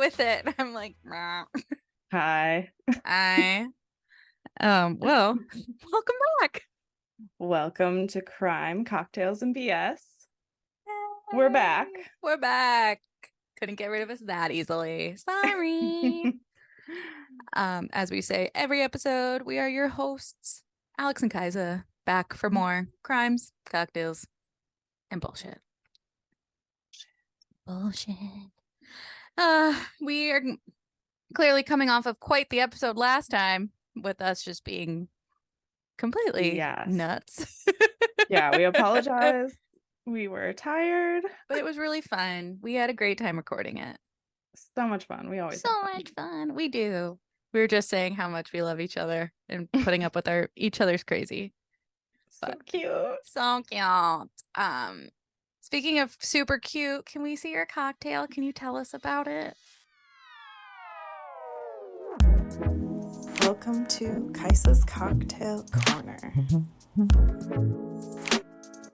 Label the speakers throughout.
Speaker 1: with it. I'm like, "Meow."
Speaker 2: Hi.
Speaker 1: Well, welcome back.
Speaker 2: Welcome to Crime, Cocktails, and BS. We're back.
Speaker 1: We're back. Couldn't get rid of us that easily. Sorry. As we say every episode, we are your hosts, Alex and Kaisa, back for more crimes, cocktails, and bullshit. We are clearly coming off of quite the episode last time, with us just being completely nuts.
Speaker 2: Yeah, we apologize. We were tired,
Speaker 1: but it was really fun. We had a great time recording it.
Speaker 2: So much fun. We always
Speaker 1: so much fun. We do. We were just saying how much we love each other and putting up with each other's crazy.
Speaker 2: So cute.
Speaker 1: So cute. Speaking of super cute, can we see your cocktail? Can you tell us about it?
Speaker 2: Welcome to Kaisa's Cocktail Corner.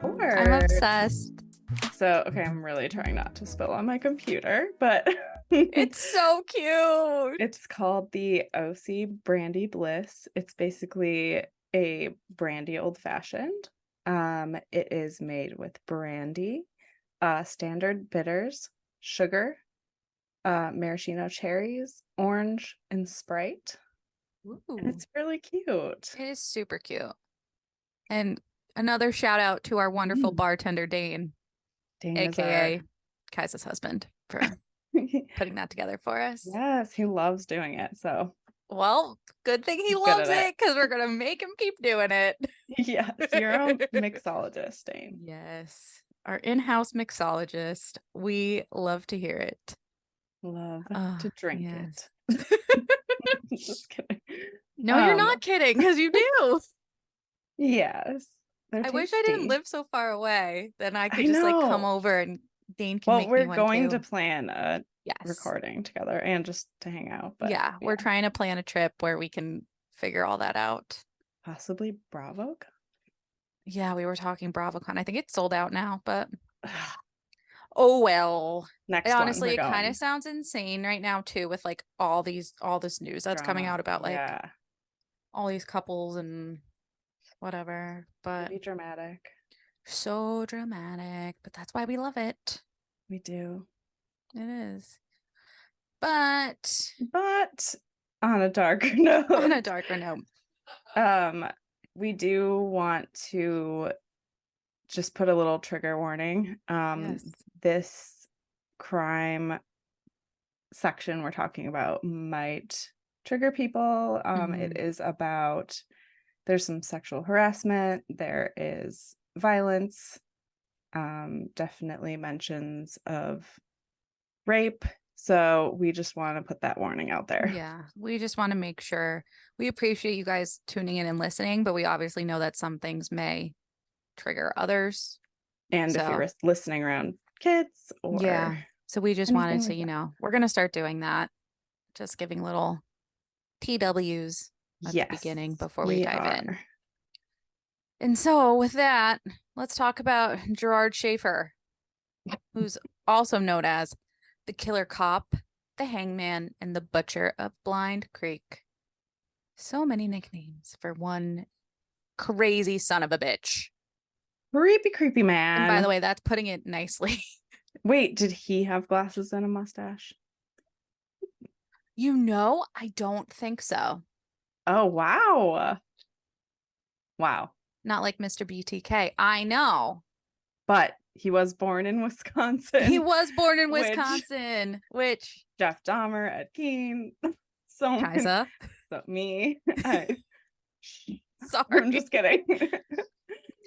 Speaker 1: I'm obsessed.
Speaker 2: So, okay, I'm really trying not to spill on my computer, but
Speaker 1: it's so cute.
Speaker 2: It's called the OC Brandy Bliss. It's basically a brandy old-fashioned. It is made with brandy, standard bitters, sugar, maraschino cherries, orange, and Sprite.
Speaker 1: Ooh.
Speaker 2: And it's really cute.
Speaker 1: It is super cute. And another shout out to our wonderful bartender, Dane aka Kaisa's husband, for putting that together for us.
Speaker 2: Yes, he loves doing it. So,
Speaker 1: well, good thing he loves it, because we're gonna make him keep doing it.
Speaker 2: Yes, you're a mixologist, Dane.
Speaker 1: Yes, our in-house mixologist. We love to hear it.
Speaker 2: Love to drink it. Just kidding.
Speaker 1: No, you're not kidding, because you do.
Speaker 2: Yes.
Speaker 1: I wish I didn't live so far away. Then I could just like come over and Dane can make me one too.
Speaker 2: Well, we're going to plan a recording together and just to hang out. But
Speaker 1: yeah, we're trying to plan a trip where we can figure all that out.
Speaker 2: Possibly BravoCon?
Speaker 1: Yeah, we were talking BravoCon. I think it's sold out now, but oh well. Honestly, it kind of sounds insane right now too, with like all this news that's coming out about like all these couples and whatever. But
Speaker 2: be dramatic.
Speaker 1: So dramatic, but that's why we love it.
Speaker 2: We do.
Speaker 1: It is. But
Speaker 2: on a darker note. We do want to just put a little trigger warning. This crime section we're talking about might trigger people. It is about, there's some sexual harassment, there is violence, definitely mentions of rape. So we just want to put that warning out there.
Speaker 1: Yeah, we just want to make sure. We appreciate you guys tuning in and listening, but we obviously know that some things may trigger others.
Speaker 2: And if you're listening around kids or
Speaker 1: so we just wanted to, we're going to start doing that. Just giving little TWs at the beginning before we dive in. And so with that, let's talk about Gerard Schaefer, who's also known as the Killer Cop, the Hangman, and the Butcher of Blind Creek. So many nicknames for one crazy son of a bitch.
Speaker 2: Creepy man.
Speaker 1: And by the way, that's putting it nicely.
Speaker 2: Wait, did he have glasses and a mustache?
Speaker 1: I don't think so.
Speaker 2: Oh, wow. Wow.
Speaker 1: Not like Mr. BTK. I know.
Speaker 2: But he was born in Wisconsin.
Speaker 1: Which
Speaker 2: Jeff Dahmer, Ed Gein. So
Speaker 1: Kaisa.
Speaker 2: So me.
Speaker 1: Sorry.
Speaker 2: I'm just kidding.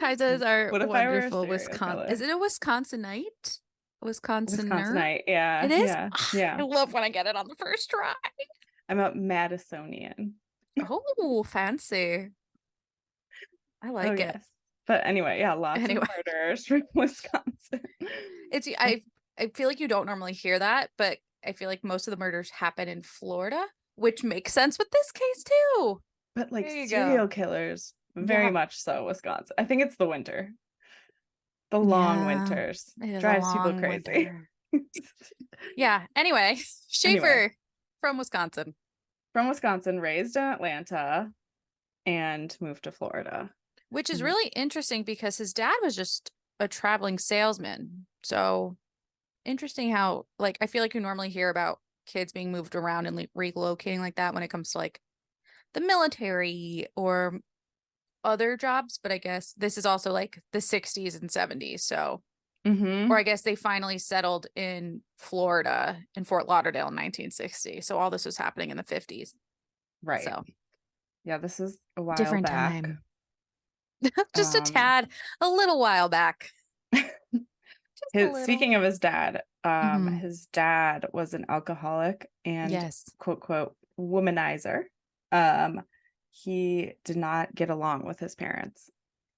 Speaker 1: Kaisa is our wonderful Wisconsin. Is it a Wisconsinite? Wisconsinite,
Speaker 2: yeah.
Speaker 1: It is?
Speaker 2: Yeah.
Speaker 1: I love when I get it on the first try.
Speaker 2: I'm a Madisonian.
Speaker 1: Oh, fancy. I like it.
Speaker 2: Yes. But anyway, lots of murders from Wisconsin.
Speaker 1: I feel like you don't normally hear that, but I feel like most of the murders happen in Florida, which makes sense with this case too.
Speaker 2: But like serial killers, very much so Wisconsin. I think it's the winter. The long winters drives people crazy.
Speaker 1: Yeah. Anyway, Schaefer from Wisconsin.
Speaker 2: From Wisconsin, raised in Atlanta, and moved to Florida.
Speaker 1: Which is really interesting because his dad was just a traveling salesman. So interesting how, like, I feel like you normally hear about kids being moved around and relocating like that when it comes to like the military or other jobs, but I guess this is also like the 60s and 70s. So, or I guess they finally settled in Florida in Fort Lauderdale in 1960. So all this was happening in the 50s.
Speaker 2: Right.
Speaker 1: So,
Speaker 2: yeah, this is a while
Speaker 1: different
Speaker 2: back.
Speaker 1: time. Just a tad, a little while back.
Speaker 2: Speaking of his dad,
Speaker 1: Mm-hmm.
Speaker 2: his dad was an alcoholic and
Speaker 1: Yes.
Speaker 2: quote quote womanizer. He did not get along with his parents.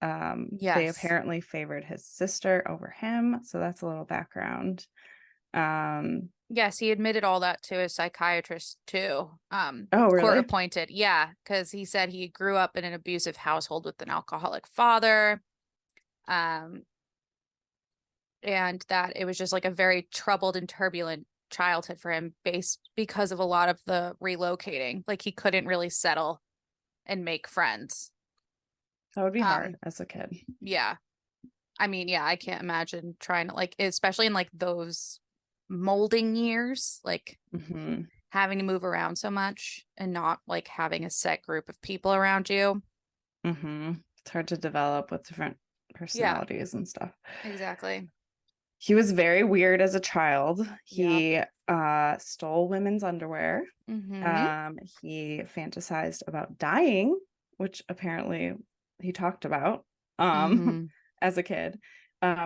Speaker 2: They
Speaker 1: Yes.
Speaker 2: apparently favored his sister over him, so that's a little background.
Speaker 1: Yes, he admitted all that to his psychiatrist too.
Speaker 2: Oh,
Speaker 1: Court
Speaker 2: really?
Speaker 1: appointed. Yeah, because he said he grew up in an abusive household with an alcoholic father. And that it was just like a very troubled and turbulent childhood for him because of a lot of the relocating. Like he couldn't really settle and make friends.
Speaker 2: That would be hard as a kid.
Speaker 1: Yeah. I mean, yeah, I can't imagine trying to like, especially in like those molding years, like having to move around so much and not like having a set group of people around you.
Speaker 2: It's hard to develop with different personalities and stuff.
Speaker 1: Exactly.
Speaker 2: He was very weird as a child. He stole women's underwear. He fantasized about dying, which apparently he talked about as a kid.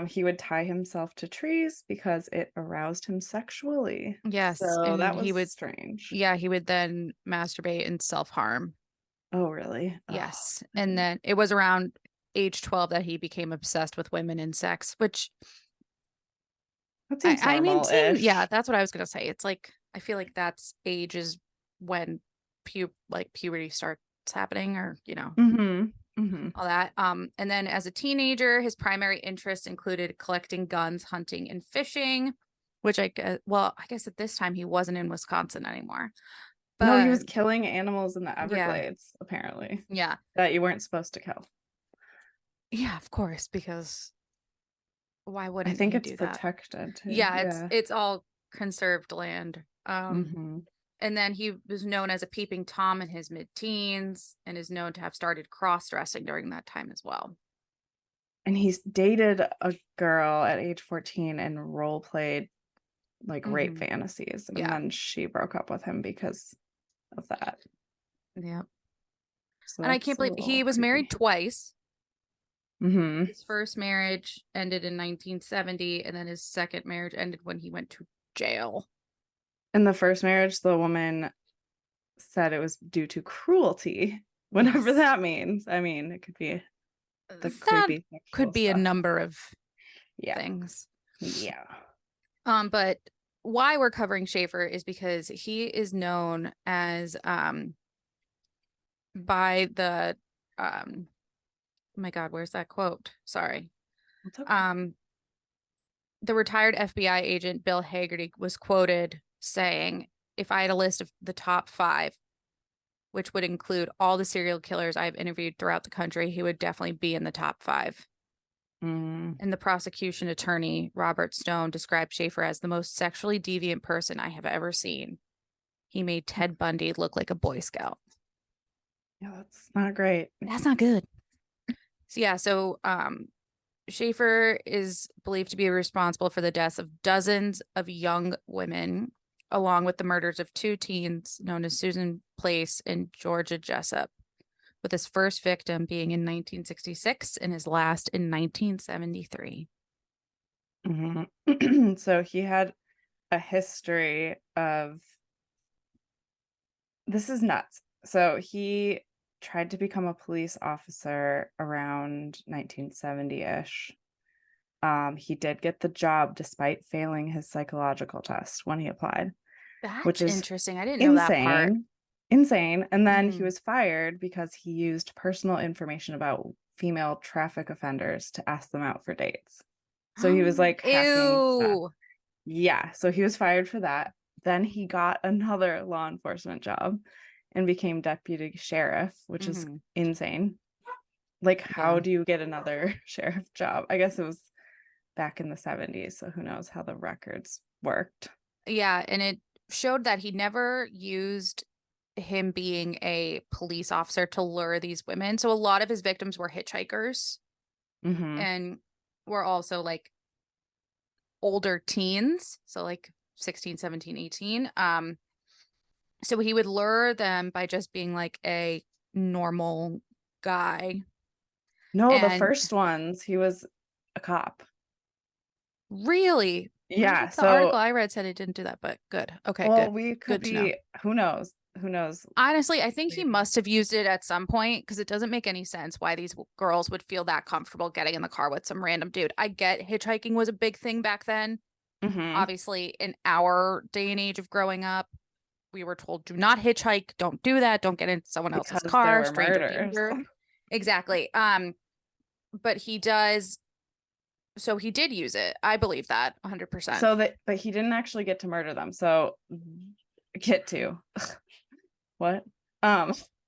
Speaker 2: He would tie himself to trees because it aroused him sexually.
Speaker 1: Yes.
Speaker 2: So
Speaker 1: And
Speaker 2: that was strange.
Speaker 1: Yeah, he would then masturbate and self-harm.
Speaker 2: Oh, really?
Speaker 1: Yes. And then it was around age 12 that he became obsessed with women and sex, which
Speaker 2: that seems normal-ish.
Speaker 1: Yeah, that's what I was gonna say. It's like I feel like that's age is when puberty starts happening, or all that. And then as a teenager, his primary interests included collecting guns, hunting, and fishing, which I guess at this time he wasn't in Wisconsin anymore. But
Speaker 2: no, he was killing animals in the Everglades, apparently.
Speaker 1: Yeah.
Speaker 2: That you weren't supposed to kill.
Speaker 1: Yeah, of course, because why wouldn't
Speaker 2: I think
Speaker 1: he
Speaker 2: it's
Speaker 1: do that?
Speaker 2: protected too.
Speaker 1: Yeah, it's all conserved land. And then he was known as a peeping Tom in his mid-teens and is known to have started cross-dressing during that time as well.
Speaker 2: And he's dated a girl at age 14 and role played like rape fantasies. And then she broke up with him because of that.
Speaker 1: Yeah.
Speaker 2: So
Speaker 1: and I can't believe he was married twice.
Speaker 2: Mm-hmm.
Speaker 1: His first marriage ended in 1970, and then his second marriage ended when he went to jail.
Speaker 2: In the first marriage, the woman said it was due to cruelty, whatever that means. I mean, it could be the creepy
Speaker 1: could be
Speaker 2: stuff.
Speaker 1: A number of things.
Speaker 2: Yeah.
Speaker 1: But why we're covering Schaefer is because he is known as by the oh my God, where's that quote? Sorry.
Speaker 2: Okay.
Speaker 1: The retired FBI agent Bill Hagerty was quoted saying, "If I had a list of the top 5, which would include all the serial killers I've interviewed throughout the country, he would definitely be in the top 5." And the prosecution attorney, Robert Stone, described Schaefer as the most sexually deviant person I have ever seen. He made Ted Bundy look like a Boy Scout.
Speaker 2: Yeah, that's not great.
Speaker 1: That's not good. So Schaefer is believed to be responsible for the deaths of dozens of young women, along with the murders of 2 teens known as Susan Place and Georgia Jessup, with his first victim being in 1966 and his last in 1973.
Speaker 2: So he had a history of... This is nuts. So he tried to become a police officer around 1970-ish. He did get the job despite failing his psychological test when he applied.
Speaker 1: Which is interesting. I didn't know that part.
Speaker 2: Insane. And then he was fired because he used personal information about female traffic offenders to ask them out for dates. So he was like hacking stuff. Yeah, so he was fired for that. Then he got another law enforcement job and became deputy sheriff, which is insane. Like, how do you get another sheriff job? I guess it was back in the 70s, so who knows how the records worked.
Speaker 1: Yeah, and it showed that he never used him being a police officer to lure these women. So a lot of his victims were hitchhikers and were also like older teens, so like 16, 17, 18. So he would lure them by just being like a normal guy.
Speaker 2: No, the
Speaker 1: And
Speaker 2: first ones, he was a cop.
Speaker 1: really?
Speaker 2: Yeah,
Speaker 1: The article
Speaker 2: so
Speaker 1: I read said he didn't do that, but good. Okay,
Speaker 2: well,
Speaker 1: good.
Speaker 2: we could
Speaker 1: Good to know.
Speaker 2: be, who knows? Who knows?
Speaker 1: Honestly, I think he must have used it at some point because it doesn't make any sense why these girls would feel that comfortable getting in the car with some random dude. I get hitchhiking was a big thing back then. Obviously, in our day and age of growing up, we were told, do not hitchhike, don't do that, don't get in someone else's
Speaker 2: Because there
Speaker 1: car,
Speaker 2: were
Speaker 1: stranger
Speaker 2: murders.
Speaker 1: danger. Exactly. But he does, so he did use it. I believe that 100%.
Speaker 2: So that, but he didn't actually get to murder them. So get to what?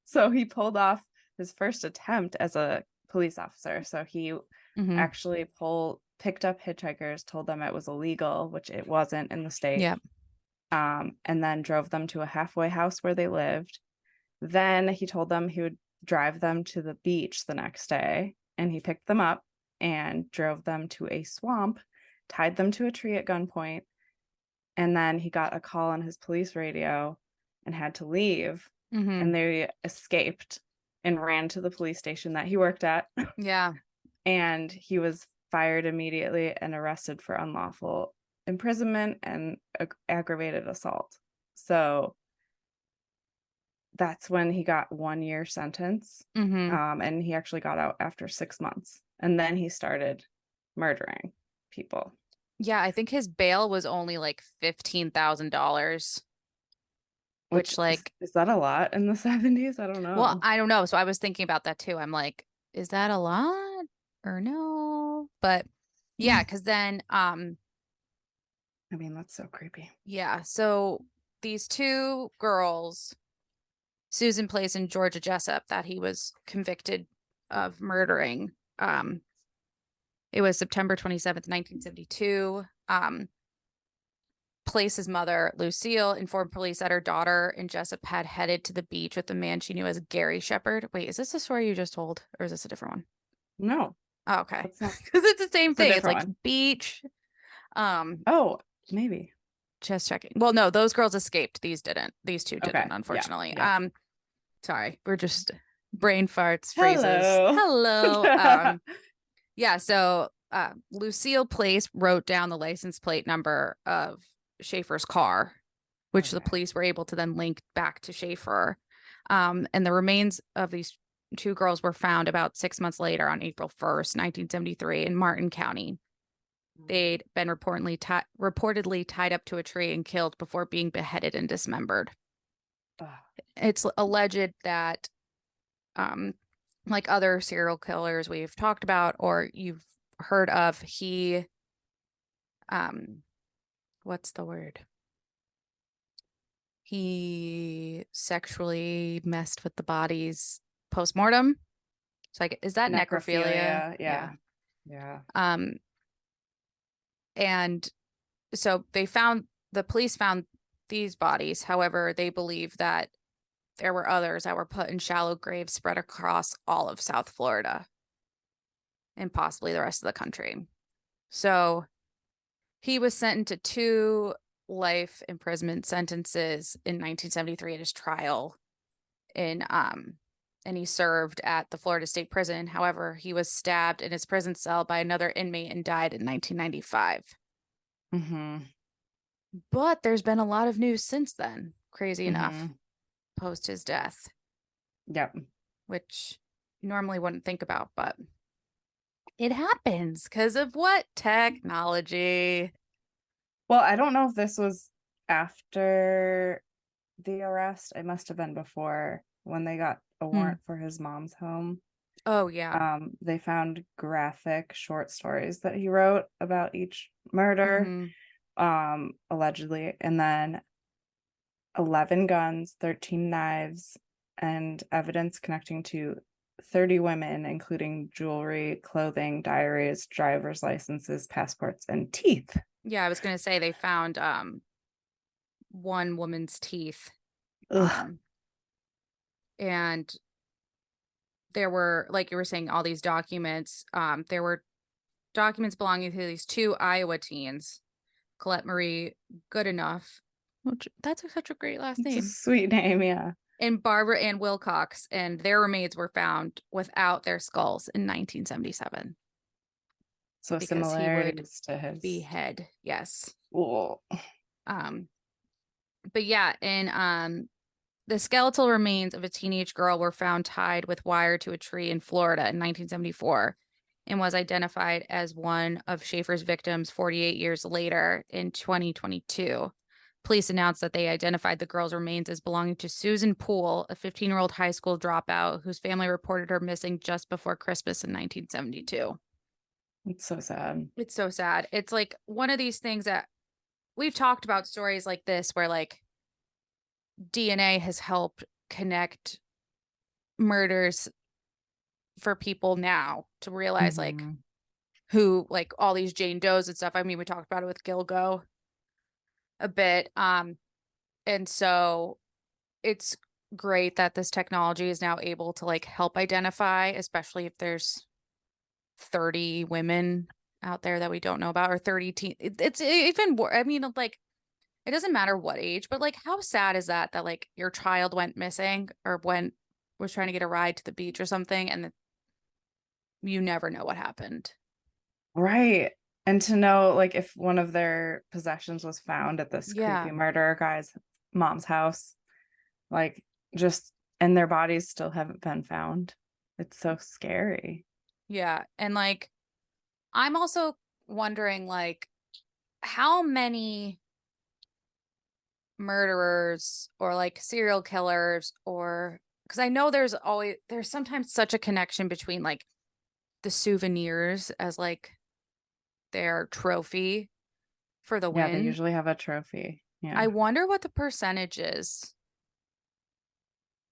Speaker 2: So he pulled off his first attempt as a police officer. So he actually picked up hitchhikers, told them it was illegal, which it wasn't in the state.
Speaker 1: Yeah.
Speaker 2: And then drove them to a halfway house where they lived. Then he told them he would drive them to the beach the next day, and he picked them up and drove them to a swamp, tied them to a tree at gunpoint, and then he got a call on his police radio and had to leave, and they escaped and ran to the police station that he worked at.
Speaker 1: Yeah.
Speaker 2: And he was fired immediately and arrested for unlawful imprisonment and aggravated assault. So that's when he got 1 year sentence. And he actually got out after 6 months. And then he started murdering people.
Speaker 1: Yeah, I think his bail was only like $15,000. Which like
Speaker 2: is that a lot in the 70s? I don't know.
Speaker 1: Well, I don't know. So I was thinking about that too. I'm like, is that a lot or no? But yeah, because then
Speaker 2: I mean, that's so creepy.
Speaker 1: Yeah, so these two girls, Susan Place and Georgia Jessup, that he was convicted of murdering. It was September 27th, 1972. Place's mother, Lucille, informed police that her daughter and Jessup had headed to the beach with the man she knew as Gary Shepard. Wait, is this the story you just told, or is this a different one?
Speaker 2: No.
Speaker 1: Oh, okay. Because it's the same thing. It's like beach.
Speaker 2: Oh, maybe.
Speaker 1: Just checking. Well, no, those girls escaped. These didn't. These two didn't, unfortunately.
Speaker 2: Yeah.
Speaker 1: Sorry, we're just brain farts, phrases. Hello. Yeah, so Lucille Place wrote down the license plate number of Schaefer's car, which the police were able to then link back to Schaefer. And the remains of these two girls were found about 6 months later on April 1st, 1973 in Martin County. They'd been reportedly tied up to a tree and killed before being beheaded and dismembered. It's alleged that, like other serial killers we've talked about or you've heard of, he, what's the word? He sexually messed with the bodies post-mortem. So is that necrophilia?
Speaker 2: Yeah.
Speaker 1: And so the police found these bodies. However, they believe that there were others that were put in shallow graves spread across all of South Florida and possibly the rest of the country. So he was sentenced to 2 life imprisonment sentences in 1973 at his trial and he served at the Florida State Prison. However, he was stabbed in his prison cell by another inmate and died in 1995. But there's been a lot of news since then, crazy enough, post his death.
Speaker 2: Yep.
Speaker 1: Which you normally wouldn't think about, but it happens because of what? Technology.
Speaker 2: Well, I don't know if this was after the arrest. It must have been before, when they got a warrant for his mom's home.
Speaker 1: Oh, yeah.
Speaker 2: They found graphic short stories that he wrote about each murder. allegedly, and then 11 guns, 13 knives, and evidence connecting to 30 women, including jewelry, clothing, diaries, driver's licenses, passports, and teeth.
Speaker 1: Yeah, I was gonna say they found one woman's teeth.
Speaker 2: Ugh.
Speaker 1: And there were, like you were saying, all these documents. There were documents belonging to these two Iowa teens, Colette Marie Goodenough, which that's such a great last
Speaker 2: It's a
Speaker 1: name,
Speaker 2: sweet name, yeah.
Speaker 1: and Barbara Ann Wilcox, and their remains were found without their skulls in 1977.
Speaker 2: So
Speaker 1: Because he would
Speaker 2: similarities to his
Speaker 1: behead. Yes.
Speaker 2: Ooh.
Speaker 1: But yeah, and the skeletal remains of a teenage girl were found tied with wire to a tree in Florida in 1974 and was identified as one of Schaefer's victims 48 years later in 2022. Police announced that they identified the girl's remains as belonging to Susan Poole, a 15-year-old high school dropout whose family reported her missing just before Christmas in 1972.
Speaker 2: It's so sad.
Speaker 1: It's so sad. It's like one of these things that we've talked about, stories like this where like DNA has helped connect murders for people now to realize like who, like all these Jane Does and stuff. I mean, we talked about it with Gilgo a bit. And so it's great that this technology is now able to like help identify, especially if there's 30 women out there that we don't know about, or 30 teen. It's even more. I mean, like, it doesn't matter what age, but like, how sad is that like your child went missing or was trying to get a ride to the beach or something, and you never know what happened.
Speaker 2: Right. And to know, like, if one of their possessions was found at this creepy murderer guy's mom's house, like, just, and their bodies still haven't been found. It's so scary.
Speaker 1: Yeah. And like, I'm also wondering, like, how many murderers or like serial killers, or because I know there's sometimes such a connection between like the souvenirs as like their trophy for the
Speaker 2: Yeah,
Speaker 1: win.
Speaker 2: they usually have a trophy. Yeah.
Speaker 1: I wonder what the percentage is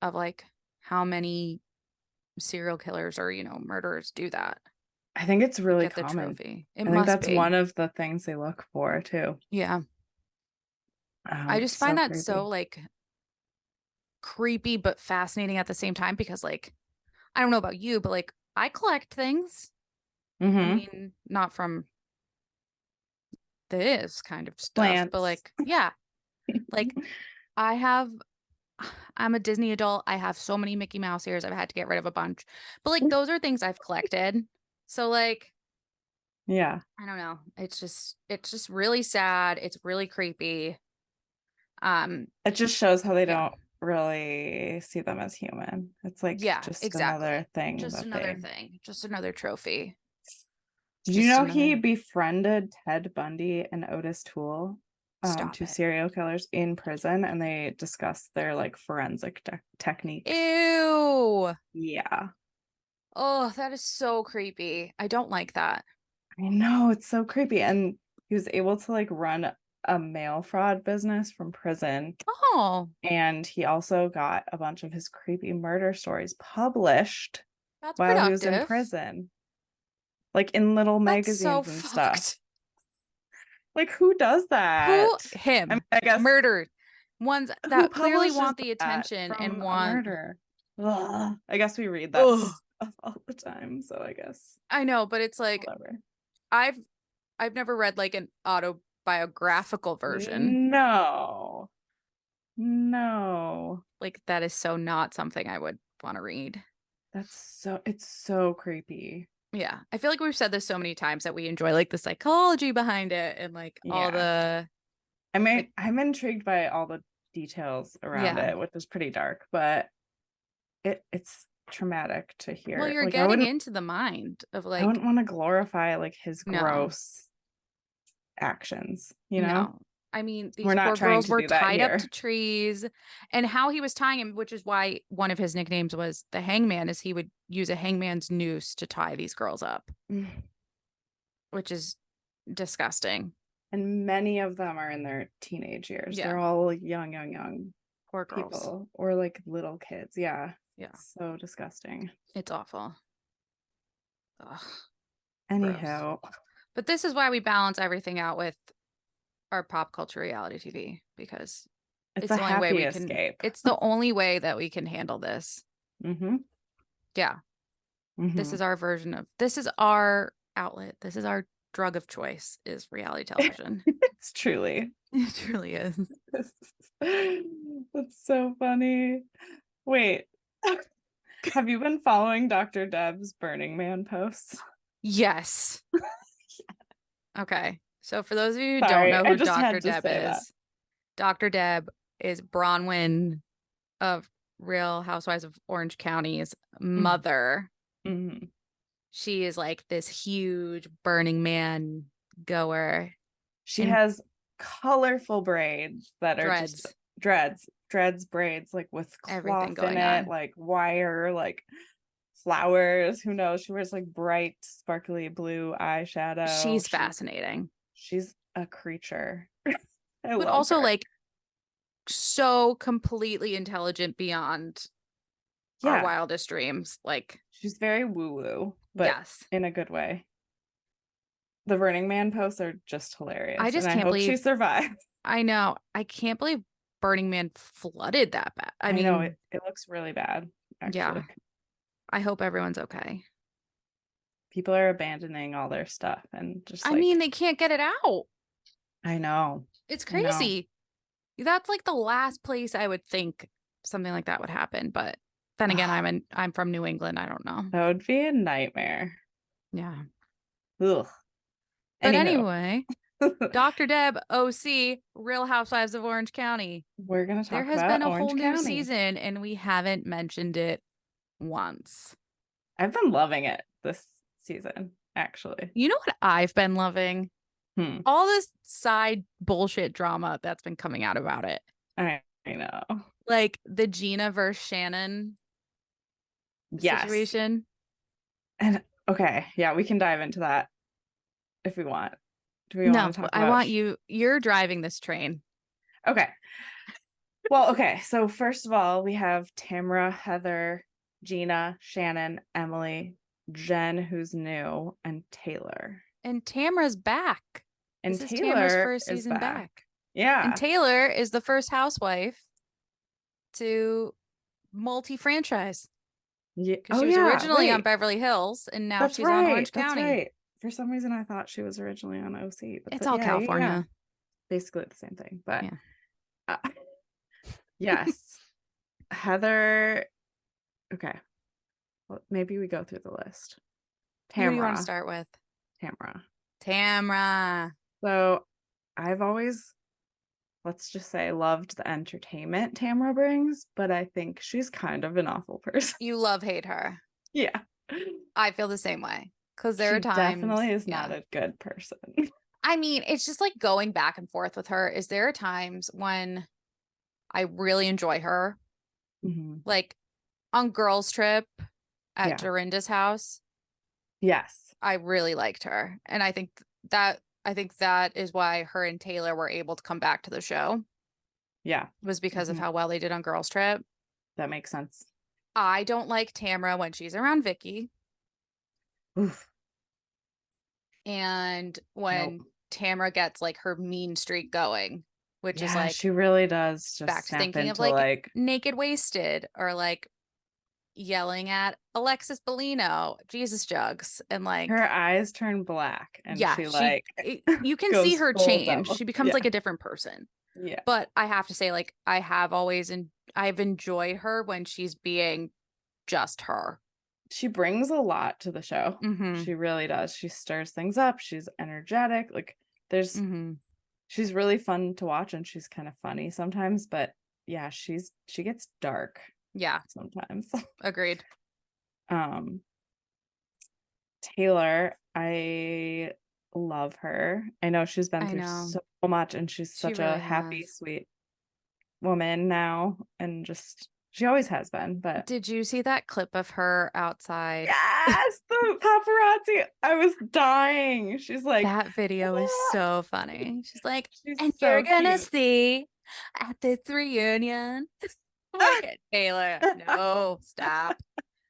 Speaker 1: of like how many serial killers or, murderers do that.
Speaker 2: I think it's really
Speaker 1: Get the
Speaker 2: common.
Speaker 1: trophy. It
Speaker 2: I think
Speaker 1: must
Speaker 2: that's
Speaker 1: be.
Speaker 2: one of the things they look for too.
Speaker 1: Yeah. I just
Speaker 2: So
Speaker 1: find that
Speaker 2: creepy.
Speaker 1: so like creepy but fascinating at the same time, because like, I don't know about you, but like I collect things. I mean, not from this kind of stuff,
Speaker 2: Plants.
Speaker 1: but like, yeah, like I'm a Disney adult. I have so many Mickey Mouse ears. I've had to get rid of a bunch, but like those are things I've collected. So like,
Speaker 2: yeah,
Speaker 1: I don't know. It's just really sad. It's really creepy.
Speaker 2: It just shows how they don't really see them as human. It's like just
Speaker 1: exactly.
Speaker 2: another thing.
Speaker 1: Just another thing. Just another trophy.
Speaker 2: Did you know he befriended Ted Bundy and Otis Toole, two serial killers in prison, and they discussed their like forensic techniques?
Speaker 1: Ew.
Speaker 2: Yeah.
Speaker 1: Oh, that is so creepy. I don't like that.
Speaker 2: I know, it's so creepy. And he was able to like run a mail fraud business from prison.
Speaker 1: Oh.
Speaker 2: And he also got a bunch of his creepy murder stories published
Speaker 1: while
Speaker 2: he was in prison. Like in little magazines and stuff. Like, who does that?
Speaker 1: Him.
Speaker 2: I mean, I guess
Speaker 1: murdered ones that clearly want the attention and want
Speaker 2: murder. Ugh. I guess we read that stuff all the time, so I guess
Speaker 1: I know, but it's like whatever. I've never read like an autobiographical version.
Speaker 2: No.
Speaker 1: Like that is so not something I would want to read.
Speaker 2: It's so creepy.
Speaker 1: Yeah. I feel like we've said this so many times that we enjoy like the psychology behind it and like all the
Speaker 2: I'm intrigued by all the details around it, which is pretty dark, but it's traumatic to hear.
Speaker 1: Well, you're like, getting into the mind of like,
Speaker 2: I wouldn't want to glorify like his gross actions, you know? No.
Speaker 1: I mean, these poor girls were tied up to trees, and how he was tying him, which is why one of his nicknames was the Hangman, is he would use a hangman's noose to tie these girls up, which is disgusting.
Speaker 2: And many of them are in their teenage years.
Speaker 1: Yeah.
Speaker 2: They're all like young
Speaker 1: poor girls.
Speaker 2: People or like little kids. Yeah.
Speaker 1: Yeah.
Speaker 2: So disgusting.
Speaker 1: It's awful. Ugh.
Speaker 2: Anyhow.
Speaker 1: Gross. But this is why we balance everything out with our pop culture reality TV, because
Speaker 2: it's
Speaker 1: the only way we
Speaker 2: escape.
Speaker 1: It's the only way that we can handle this.
Speaker 2: Mm-hmm.
Speaker 1: Yeah.
Speaker 2: Mm-hmm.
Speaker 1: This is our outlet. This is our drug of choice, is reality television.
Speaker 2: It's truly.
Speaker 1: It truly is.
Speaker 2: That's so funny. Wait. Have you been following Dr. Deb's Burning Man posts?
Speaker 1: Yes. Okay. So for those of you who don't know who Dr. Deb is, Dr. Deb is Bronwyn of Real Housewives of Orange County's mother.
Speaker 2: Mm-hmm.
Speaker 1: She is like this huge Burning Man goer.
Speaker 2: She has colorful braids that are just dreads braids, like with cloth in it, like wire, like flowers. Who knows? She wears like bright, sparkly blue eyeshadow.
Speaker 1: She's fascinating.
Speaker 2: She's a creature.
Speaker 1: But also her. Like so completely intelligent beyond our wildest dreams. Like
Speaker 2: she's very woo-woo, but in a good way. The Burning Man posts are just hilarious.
Speaker 1: I can't believe
Speaker 2: she survived.
Speaker 1: I know. I can't believe Burning Man flooded that bad. I mean,
Speaker 2: know it looks really bad, actually. Yeah.
Speaker 1: I hope everyone's okay.
Speaker 2: People are abandoning all their stuff and just
Speaker 1: I mean, they can't get it out.
Speaker 2: I know.
Speaker 1: It's crazy. That's like the last place I would think something like that would happen. But then again, I'm from New England. I don't know.
Speaker 2: That would be a nightmare.
Speaker 1: Yeah.
Speaker 2: Ugh.
Speaker 1: But anyway, Dr. Deb, OC, Real Housewives of Orange County.
Speaker 2: We're going to talk about
Speaker 1: There has been a
Speaker 2: Orange
Speaker 1: whole
Speaker 2: County.
Speaker 1: new season, and we haven't mentioned it once.
Speaker 2: I've been loving it this season, actually.
Speaker 1: You know what I've been loving? All this side bullshit drama that's been coming out about it.
Speaker 2: I know.
Speaker 1: Like the Gina versus Shannon situation.
Speaker 2: And okay, yeah, we can dive into that if we want. Do we want to talk about...
Speaker 1: I want you're driving this train.
Speaker 2: Okay. Well, okay. So first of all, we have Tamra, Heather, Gina, Shannon, Emily, Jen, who's new, and Taylor.
Speaker 1: And Tamra's back.
Speaker 2: And
Speaker 1: this is Tamra's first season back.
Speaker 2: Yeah.
Speaker 1: And Taylor is the first housewife to multi-franchise.
Speaker 2: Yeah.
Speaker 1: She was originally on Beverly Hills, and now she's on Orange County.
Speaker 2: Right. For some reason, I thought she was originally on OC. But
Speaker 1: it's all California. Yeah.
Speaker 2: Basically the same thing. But yes. Heather. Okay. Well, maybe we go through the list.
Speaker 1: Tamra. Who do you want to start with? Tamra.
Speaker 2: So I've always, let's just say, loved the entertainment Tamra brings, but I think she's kind of an awful person.
Speaker 1: You hate her.
Speaker 2: Yeah.
Speaker 1: I feel the same way. Because there are times.
Speaker 2: Definitely is not a good person.
Speaker 1: I mean, it's just like going back and forth with her. Is there times when I really enjoy her?
Speaker 2: Mm-hmm.
Speaker 1: Like on Girls Trip at Dorinda's house.
Speaker 2: Yes.
Speaker 1: I really liked her. And I think that is why her and Taylor were able to come back to the show.
Speaker 2: Yeah.
Speaker 1: Was because of how well they did on Girls Trip.
Speaker 2: That makes sense.
Speaker 1: I don't like Tamra when she's around Vicky.
Speaker 2: Oof.
Speaker 1: And when Tamra gets like her mean streak going, which is like
Speaker 2: she really does just
Speaker 1: back to thinking of like Naked Wasted or like yelling at Alexis Bellino, Jesus Jugs, and like
Speaker 2: her eyes turn black and she
Speaker 1: you can see her change.
Speaker 2: Devil.
Speaker 1: She becomes like a different person.
Speaker 2: Yeah.
Speaker 1: But I have to say, like, I've enjoyed her when she's being just her.
Speaker 2: She brings a lot to the show.
Speaker 1: Mm-hmm.
Speaker 2: She really does. She stirs things up. She's energetic. Like she's really fun to watch, and she's kind of funny sometimes, but yeah, she gets dark.
Speaker 1: Yeah.
Speaker 2: Sometimes.
Speaker 1: Agreed.
Speaker 2: Taylor, I love her. I know she's been through so much, and she's such a happy, sweet woman now, and just She always has been, but
Speaker 1: did you see that clip of her outside?
Speaker 2: yes, the paparazzi. I was dying. She's like,
Speaker 1: that video is so funny. She's like,
Speaker 2: she's
Speaker 1: and you're
Speaker 2: so
Speaker 1: gonna
Speaker 2: cute.
Speaker 1: see at this reunion. Like, Taylor, no, stop.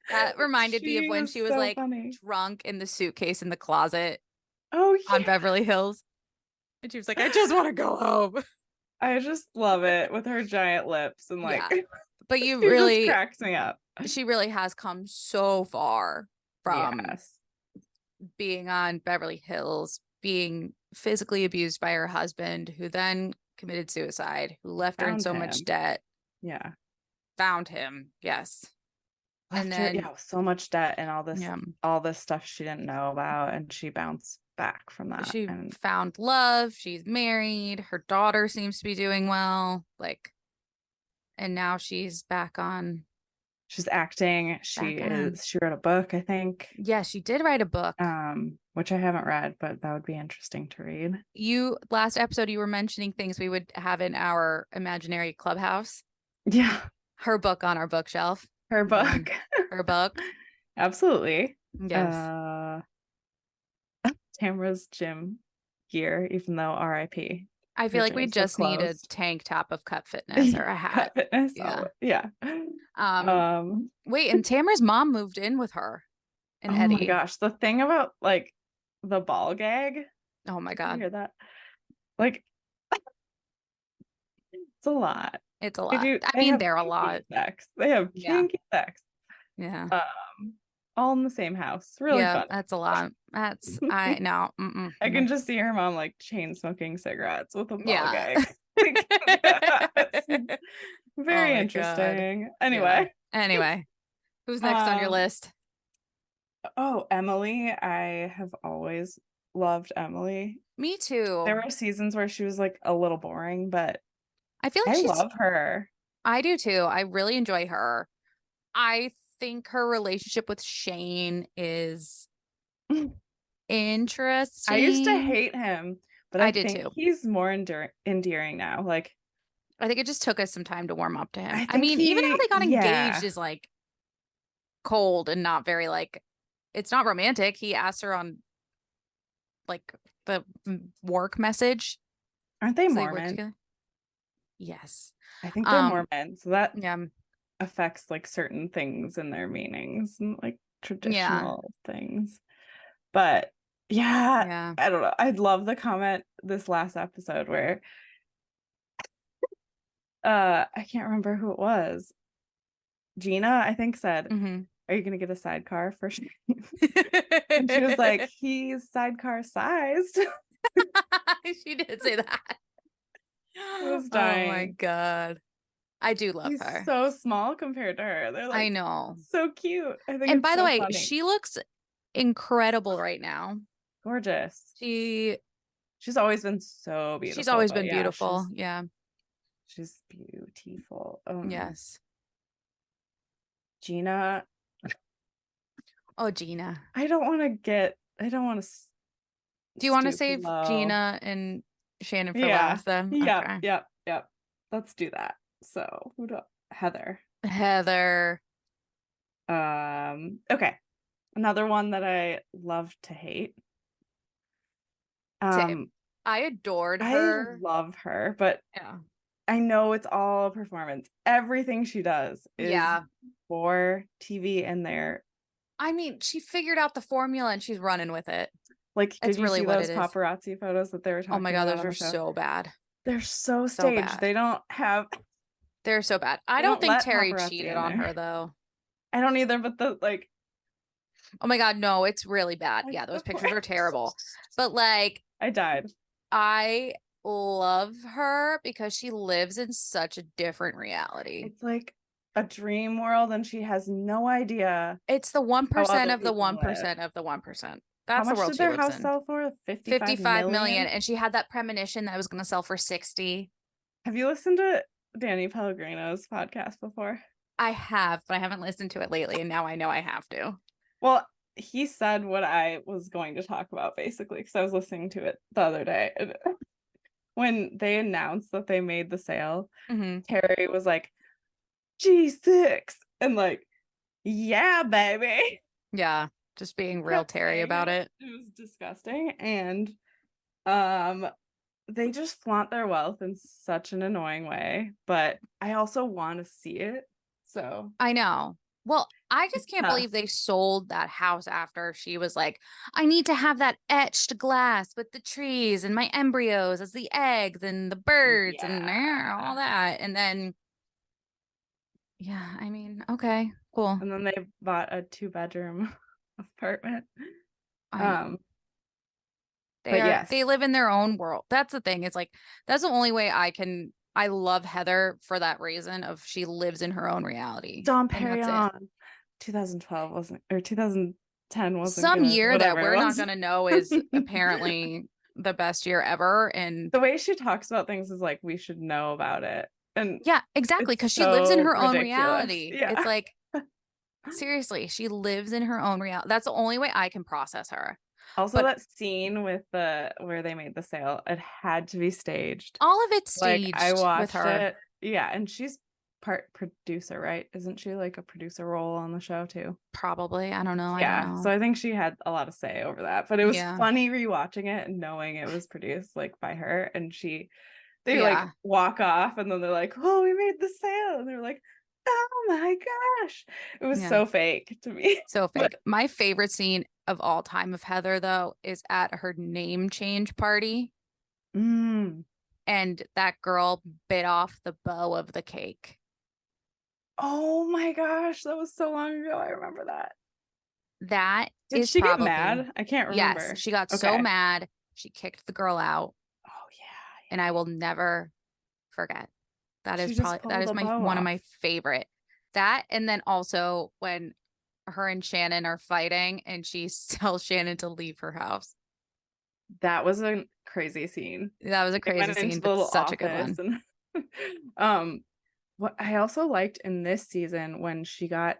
Speaker 1: That reminded me of when she was
Speaker 2: so
Speaker 1: like
Speaker 2: funny.
Speaker 1: drunk in the suitcase in the closet
Speaker 2: Oh yeah.
Speaker 1: on Beverly Hills. And she was like, I just want to go home.
Speaker 2: I just love it with her giant lips and like
Speaker 1: Yeah. But you
Speaker 2: she
Speaker 1: really
Speaker 2: just cracks me up.
Speaker 1: She really has come so far from being on Beverly Hills, being physically abused by her husband, who then committed suicide, who left her in so much debt.
Speaker 2: Yeah.
Speaker 1: Found him. Yes.
Speaker 2: Left
Speaker 1: and
Speaker 2: her,
Speaker 1: then
Speaker 2: with so much debt and all this stuff she didn't know about, and she bounced back from that.
Speaker 1: She
Speaker 2: and
Speaker 1: found love. She's married. Her daughter seems to be doing well. And now she's back on.
Speaker 2: She's acting. She wrote a book, I think.
Speaker 1: Yeah, she did write a book.
Speaker 2: Which I haven't read, but that would be interesting to read.
Speaker 1: Last episode, you were mentioning things we would have in our imaginary clubhouse.
Speaker 2: Yeah.
Speaker 1: Her book on our bookshelf.
Speaker 2: Her book.
Speaker 1: Her book.
Speaker 2: Absolutely.
Speaker 1: Yes.
Speaker 2: Tamara's gym gear, even though RIP.
Speaker 1: I feel like we just need a tank top of Cut Fitness or a hat.
Speaker 2: Cut Fitness.
Speaker 1: Yeah.
Speaker 2: Yeah.
Speaker 1: Wait, and Tamara's mom moved in with her and Eddie.
Speaker 2: Oh my gosh. The thing about like the ball gag.
Speaker 1: Oh my God.
Speaker 2: You hear that? Like it's a lot.
Speaker 1: It's a lot. They're a lot.
Speaker 2: Sex. They have kinky sex.
Speaker 1: Yeah.
Speaker 2: All in the same house. Really fun.
Speaker 1: That's a lot. I know.
Speaker 2: I can just see her mom like chain smoking cigarettes with a ball gag. Very interesting.
Speaker 1: God. Anyway, who's next on your list?
Speaker 2: Oh, Emily. I have always loved Emily.
Speaker 1: Me too.
Speaker 2: There were seasons where she was like a little boring, but
Speaker 1: I feel like
Speaker 2: I love her.
Speaker 1: I do too. I really enjoy her. I think her relationship with Shane is interesting.
Speaker 2: I used to hate him, but I
Speaker 1: did
Speaker 2: think
Speaker 1: too.
Speaker 2: He's more endearing now. Like,
Speaker 1: I think it just took us some time to warm up to him. Even how they got engaged is like cold and not very like, it's not romantic. He asked her on like the work message.
Speaker 2: Aren't they Mormon?
Speaker 1: Yes.
Speaker 2: I think they're Mormon. So that affects like certain things in their meanings and like traditional things. But I don't know. I'd love the comment this last episode where I can't remember who it was. Gina, I think, said, are you gonna get a sidecar for Shane? And she was like, he's sidecar sized.
Speaker 1: She did say that.
Speaker 2: I was dying.
Speaker 1: Oh my God. I do love her.
Speaker 2: He's so small compared to her. They're like, I know, so cute. I think.
Speaker 1: And by the way, she looks incredible right now.
Speaker 2: Gorgeous.
Speaker 1: She's
Speaker 2: always been so beautiful.
Speaker 1: She's always been beautiful.
Speaker 2: She's beautiful.
Speaker 1: Yes.
Speaker 2: Gina.
Speaker 1: Oh, Gina.
Speaker 2: I don't want to.
Speaker 1: Do you want to save Gina and Shannon for last then?
Speaker 2: Yep. Let's do that. So Heather. Okay. Another one that I love to hate.
Speaker 1: Same. I adored her.
Speaker 2: I love her, but I know it's all a performance. Everything she does is for TV, and
Speaker 1: she figured out the formula and she's running with it.
Speaker 2: Like, did you see those paparazzi photos that they were talking about?
Speaker 1: Oh my God, those are so bad.
Speaker 2: They're so staged. They don't have.
Speaker 1: They're so bad. I don't think Terry cheated on her though.
Speaker 2: I don't either, but
Speaker 1: oh my God, no, it's really bad. Yeah, those pictures are terrible. But like,
Speaker 2: I died.
Speaker 1: I love her because she lives in such a different reality.
Speaker 2: It's like a dream world, and she has no idea.
Speaker 1: It's the 1% of the 1% of the 1%. That's the world she lives in. How much did their house
Speaker 2: sell for?
Speaker 1: 55 million. And she had that premonition that it was going to sell for 60.
Speaker 2: Have you listened to Danny Pellegrino's podcast before?
Speaker 1: I have, but I haven't listened to it lately, and now I know I have to.
Speaker 2: Well, he said what I was going to talk about, basically, because I was listening to it the other day. And when they announced that they made the sale, Terry was like, G6. And like, yeah, baby.
Speaker 1: Yeah. Just being real Terry about it.
Speaker 2: It was disgusting. And they just flaunt their wealth in such an annoying way, but I also want to see it. So
Speaker 1: I know. Well, I just can't believe they sold that house after she was like, I need to have that etched glass with the trees and my embryos as the eggs and the birds and all that. And then, yeah, I mean, okay, cool.
Speaker 2: And then they bought a 2-bedroom apartment.
Speaker 1: I know. They live in their own world. That's the thing. It's like, that's the only way I love Heather for that reason of she lives in her own reality.
Speaker 2: Dom Perignon. 2012 wasn't, or 2010 wasn't
Speaker 1: some
Speaker 2: good,
Speaker 1: year that we're not gonna know is apparently the best year ever. And
Speaker 2: the way she talks about things is like, we should know about it. And
Speaker 1: yeah, exactly, because she lives in her own reality. It's like, seriously, she lives in her own reality. That's the only way I can process her.
Speaker 2: Also, that scene with where they made the sale, it had to be staged.
Speaker 1: All of it's staged.
Speaker 2: Like, I watched
Speaker 1: with her.
Speaker 2: it. Yeah, and she's part producer, right? Isn't she like a producer role on the show too?
Speaker 1: Probably. I don't know.
Speaker 2: Yeah.
Speaker 1: I don't know.
Speaker 2: So I think she had a lot of say over that. But it was funny rewatching it and knowing it was produced like by her. And they like walk off and then they're like, oh, we made the sale. And they're like, oh my gosh. It was so fake to me.
Speaker 1: So fake. My favorite scene of all time of Heather, though, is at her name change party. And that girl bit off the bow of the cake.
Speaker 2: Oh my gosh. That was so long ago. I remember that.
Speaker 1: Did
Speaker 2: she get mad? I can't remember.
Speaker 1: Yes, she got so mad. She kicked the girl out.
Speaker 2: Oh, yeah.
Speaker 1: And I will never forget. That is one of my favorite. That, and then also when her and Shannon are fighting and she tells Shannon to leave her house.
Speaker 2: That was a crazy scene.
Speaker 1: That was a crazy scene, but such a good
Speaker 2: one. What I also liked in this season when she got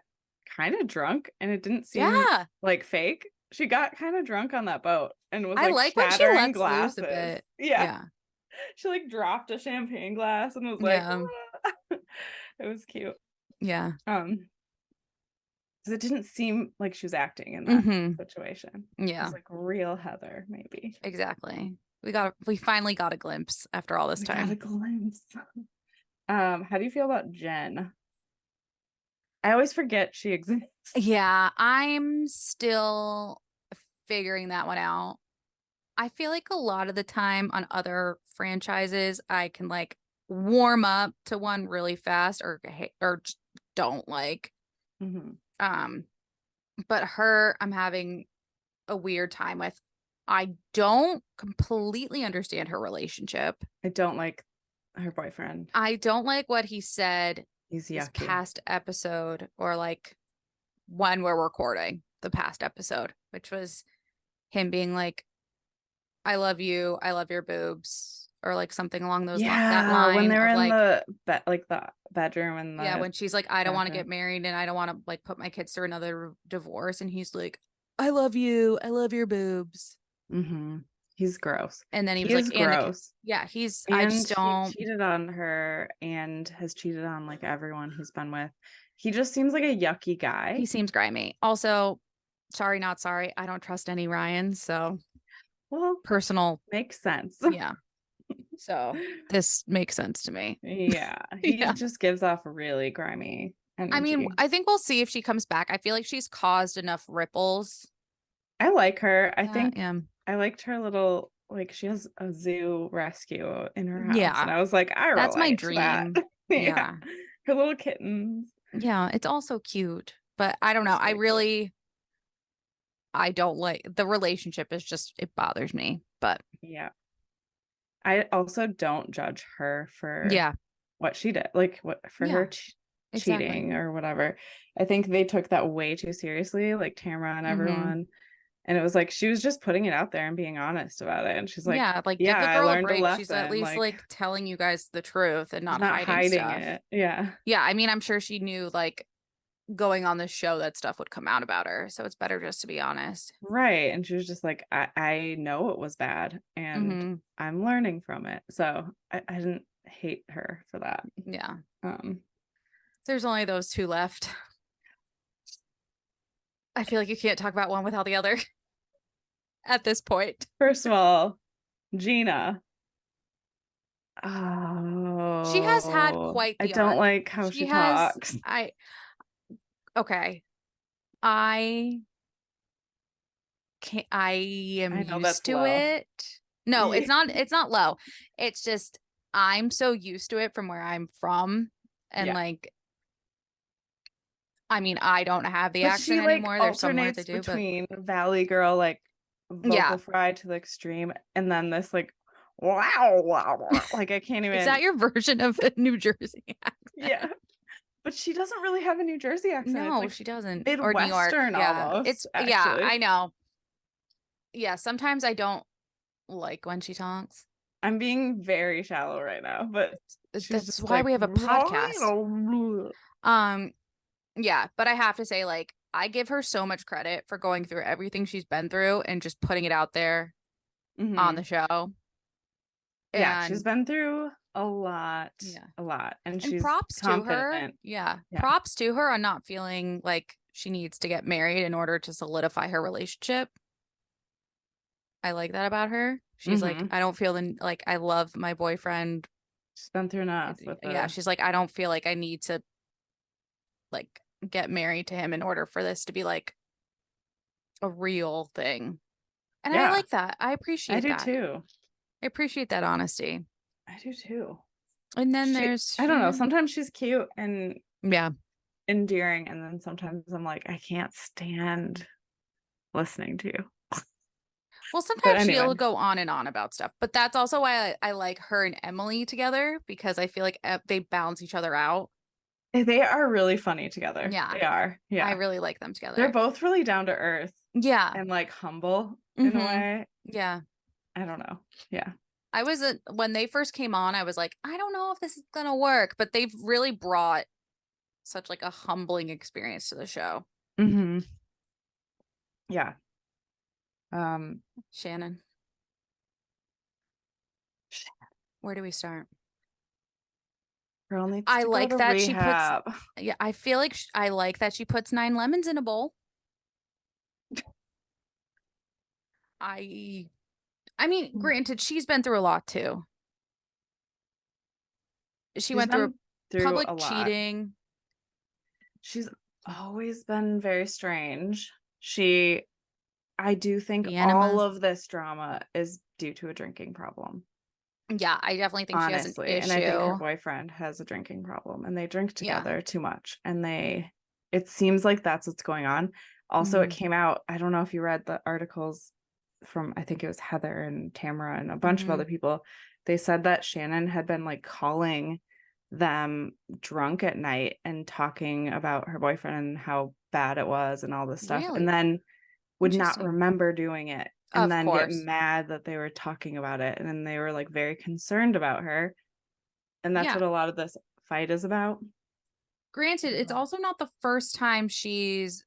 Speaker 2: kind of drunk and it didn't seem like fake. She got kind of drunk on that boat and was like shattering glasses.
Speaker 1: Loose a bit.
Speaker 2: Yeah. She like dropped a champagne glass and was like, it was cute.
Speaker 1: Yeah.
Speaker 2: Because it didn't seem like she was acting in that situation.
Speaker 1: Yeah.
Speaker 2: It was like real Heather, maybe.
Speaker 1: Exactly. We finally got a glimpse after all this time.
Speaker 2: Got a glimpse. How do you feel about Jen? I always forget she exists.
Speaker 1: Yeah, I'm still figuring that one out. I feel like a lot of the time on other franchises, I can like warm up to one really fast or just don't like. But her, I'm having a weird time with. I don't completely understand her relationship.
Speaker 2: I don't like her boyfriend.
Speaker 1: I don't like what he said.
Speaker 2: He's
Speaker 1: this past episode, or like when we're recording the past episode, which was him being like, I love you, I love your boobs, or like something along those that line.
Speaker 2: When they're in the bedroom and
Speaker 1: when she's like, I don't want to get married and I don't want to like put my kids through another divorce, and he's like, I love you, I love your boobs.
Speaker 2: He's gross.
Speaker 1: And then he was like,
Speaker 2: gross.
Speaker 1: I just don't.
Speaker 2: He cheated on her and has cheated on like everyone he's been with. He just seems like a yucky guy.
Speaker 1: He seems grimy. Also, sorry, not sorry. I don't trust any Ryan. So,
Speaker 2: well,
Speaker 1: personal
Speaker 2: makes sense.
Speaker 1: Yeah. So this makes sense to me.
Speaker 2: Yeah. He just gives off really grimy energy.
Speaker 1: I mean, I think we'll see if she comes back. I feel like she's caused enough ripples.
Speaker 2: I like her. I think I liked her little, like, she has a zoo rescue in her house. And I was like, that's my dream. Yeah. Her little kittens.
Speaker 1: Yeah, it's also cute. But I don't know. I don't like the relationship. Is just, it bothers me. But
Speaker 2: yeah. I also don't judge her for what she did. Like, for her cheating or whatever. I think they took that way too seriously, like Tamara and everyone. And it was like, she was just putting it out there and being honest about it. And she's like, give the girl a break. She's at least like telling you guys the truth and not hiding stuff.
Speaker 1: It. Yeah. Yeah. I mean, I'm sure she knew like going on the show that stuff would come out about her. So it's better just to be honest.
Speaker 2: Right. And she was just like, I know it was bad and I'm learning from it. So I didn't hate her for that.
Speaker 1: Yeah. There's only those two left. I feel like you can't talk about one without the other at this point.
Speaker 2: First of all, Gina.
Speaker 1: Oh. She has had quite the
Speaker 2: I don't like how she talks.
Speaker 1: Okay. I am used to it. No, it's not low. It's just I'm so used to it from where I'm from. And like, I mean, I don't have the accent anymore. There's some words I do,
Speaker 2: between Valley Girl, like vocal fry to the extreme, and then this like wow, like I can't even.
Speaker 1: Is that your version of a New Jersey accent?
Speaker 2: Yeah. But she doesn't really have a New Jersey accent.
Speaker 1: No, like she doesn't.
Speaker 2: Midwestern or New York. Almost.
Speaker 1: It's actually. I know. Yeah, sometimes I don't like when she talks.
Speaker 2: I'm being very shallow right now, but
Speaker 1: that's why we have a podcast. Yeah, but I have to say, like, I give her so much credit for going through everything she's been through and just putting it out there on the show.
Speaker 2: Yeah, she's been through a lot. Yeah. A lot. And she's
Speaker 1: props confident. To her. Yeah. Props to her on not feeling like she needs to get married in order to solidify her relationship. I like that about her. She's like, I don't feel like I love my boyfriend.
Speaker 2: She's been through enough with
Speaker 1: Yeah, she's like, I don't feel like I need to like get married to him in order for this to be like a real thing. And I like that. I appreciate that.
Speaker 2: I do too.
Speaker 1: I appreciate that honesty.
Speaker 2: I do too.
Speaker 1: And then there's
Speaker 2: I don't know, sometimes she's cute and endearing, and then sometimes I'm like, I can't stand listening to you.
Speaker 1: Well, sometimes she'll go on and on about stuff, but that's also why I like her and Emily together, because I feel like they balance each other out.
Speaker 2: They are really funny together. Yeah, they are. Yeah,
Speaker 1: I really like them together.
Speaker 2: They're both really down to earth.
Speaker 1: Yeah,
Speaker 2: and like humble in a way.
Speaker 1: Yeah,
Speaker 2: I don't know. Yeah,
Speaker 1: I was when they first came on, I was like, I don't know if this is gonna work, but they've really brought such like a humbling experience to the show.
Speaker 2: Yeah.
Speaker 1: Shannon. Where do we start?
Speaker 2: Girl needs to go to rehab.
Speaker 1: She puts. Yeah, I feel like I like that she puts 9 lemons in a bowl. I mean, granted, she's been through a lot too. She went through public cheating.
Speaker 2: She's always been very strange. I do think all of this drama is due to a drinking problem.
Speaker 1: Yeah, I definitely think she has an issue.
Speaker 2: And I think her boyfriend has a drinking problem, and they drink together too much. And it seems like that's what's going on. Also, it came out, I don't know if you read the articles from, I think it was Heather and Tamara and a bunch of other people. They said that Shannon had been like calling them drunk at night and talking about her boyfriend and how bad it was and all this stuff. Really? And then would not remember doing it. And then get mad that they were talking about it. And then they were like very concerned about her. And that's what a lot of this fight is about.
Speaker 1: Granted, it's also not the first time she's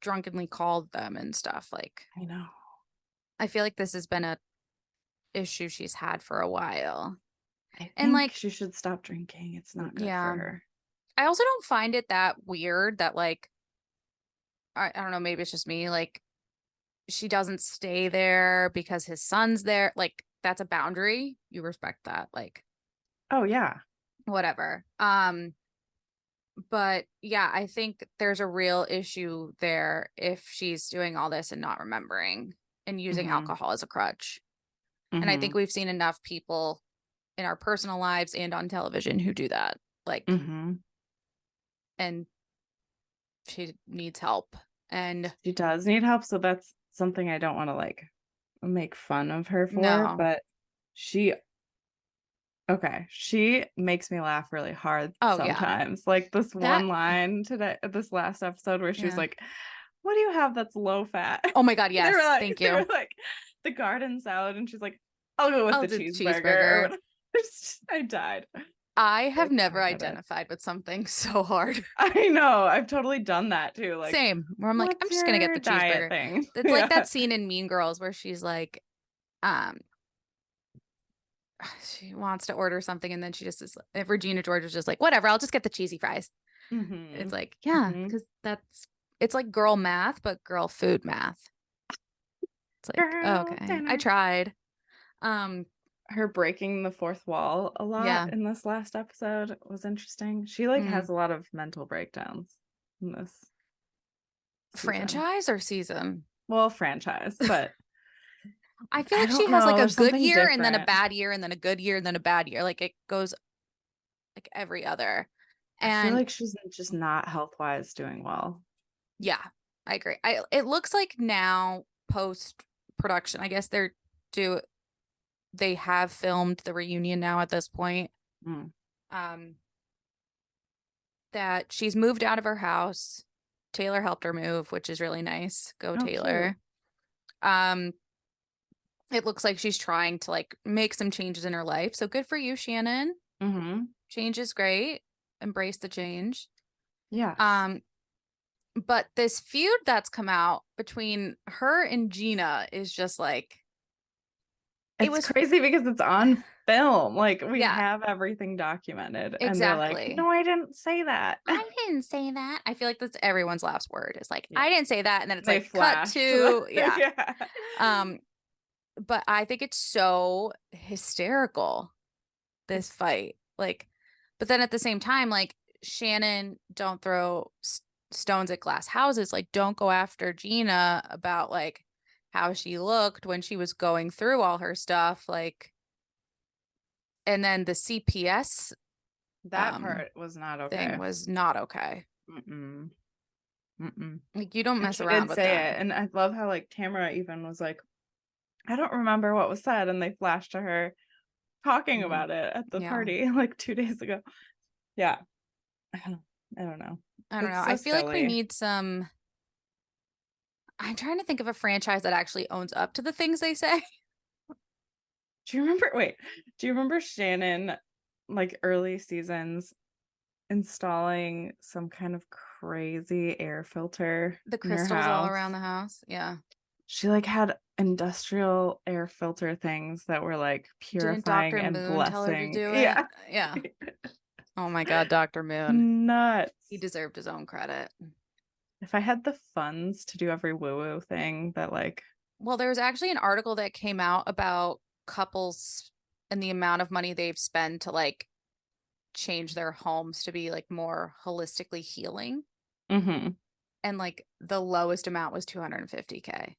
Speaker 1: drunkenly called them and stuff. Like,
Speaker 2: I know.
Speaker 1: I feel like this has been a issue she's had for a while.
Speaker 2: And like she should stop drinking. It's not good for her.
Speaker 1: I also don't find it that weird that like I don't know, maybe it's just me, like she doesn't stay there because his son's there. Like that's a boundary. You respect that. Like,
Speaker 2: oh yeah.
Speaker 1: Whatever. But yeah, I think there's a real issue there if she's doing all this and not remembering and using alcohol as a crutch. And I think we've seen enough people in our personal lives and on television who do that. Like, and she needs help. And
Speaker 2: she does need help. So that's something I don't want to like make fun of her for, but she makes me laugh really hard sometimes. Like this one line today, this last episode where she was like, what do you have that's low fat?
Speaker 1: Oh my God, yes. Thank you.
Speaker 2: They were like the garden salad, and she's like, I'll go with the cheeseburger. I died.
Speaker 1: I have never identified with something so hard.
Speaker 2: I know. I've totally done that too. Like,
Speaker 1: same. Where I'm like, I'm just gonna get the cheeseburger thing. It's like that scene in Mean Girls where she's like, she wants to order something, and then she just is. Regina George is just like, whatever. I'll just get the cheesy fries. It's like, yeah, because it's like girl math, but girl food math. It's like,
Speaker 2: Girl
Speaker 1: okay,
Speaker 2: dinner.
Speaker 1: I tried.
Speaker 2: Her breaking the fourth wall a lot in this last episode was interesting. She like has a lot of mental breakdowns in this
Speaker 1: franchise or season.
Speaker 2: Well, franchise, but
Speaker 1: I feel like she has like a good year and then a bad year and then a good year and then a bad year. Like it goes like every other.
Speaker 2: And I feel like she's just not health-wise doing well.
Speaker 1: Yeah, I agree. It looks like now post production, I guess they have filmed the reunion now at this point. That she's moved out of her house. Taylor helped her move, which is really nice. Go Taylor. Cute. It looks like she's trying to like make some changes in her life. So good for you, Shannon. Change is great. Embrace the change.
Speaker 2: Yeah.
Speaker 1: But this feud that's come out between her and Gina is just like
Speaker 2: it was crazy because it's on film. Like we have everything documented. Exactly. And they're like, no, I didn't say that.
Speaker 1: I didn't say that. I feel like that's everyone's last word. It's like, I didn't say that. And then it's like cut to but I think it's so hysterical, this fight. Like, but then at the same time, like Shannon, don't throw stones at glass houses. Like, don't go after Gina about like how she looked when she was going through all her stuff. Like, and then the CPS
Speaker 2: that part was not okay.
Speaker 1: Thing was not okay. Like you don't mess around with that.
Speaker 2: And I love how like Tamara even was like, I don't remember what was said, and they flashed to her talking about it at the party like 2 days ago. Yeah. I don't know.
Speaker 1: I feel like we need some. I'm trying to think of a franchise that actually owns up to the things they say.
Speaker 2: Do you remember Shannon, like early seasons, installing some kind of crazy air filter?
Speaker 1: The crystals all around the house. Yeah.
Speaker 2: She like had industrial air filter things that were like purifying and blessing. Tell her to do it?
Speaker 1: Yeah. Oh my God, Dr. Moon.
Speaker 2: Nuts.
Speaker 1: He deserved his own credit.
Speaker 2: If I had the funds to do every woo-woo thing that like.
Speaker 1: Well, there was actually an article that came out about couples and the amount of money they've spent to like change their homes to be like more holistically healing. And like the lowest amount was $250K.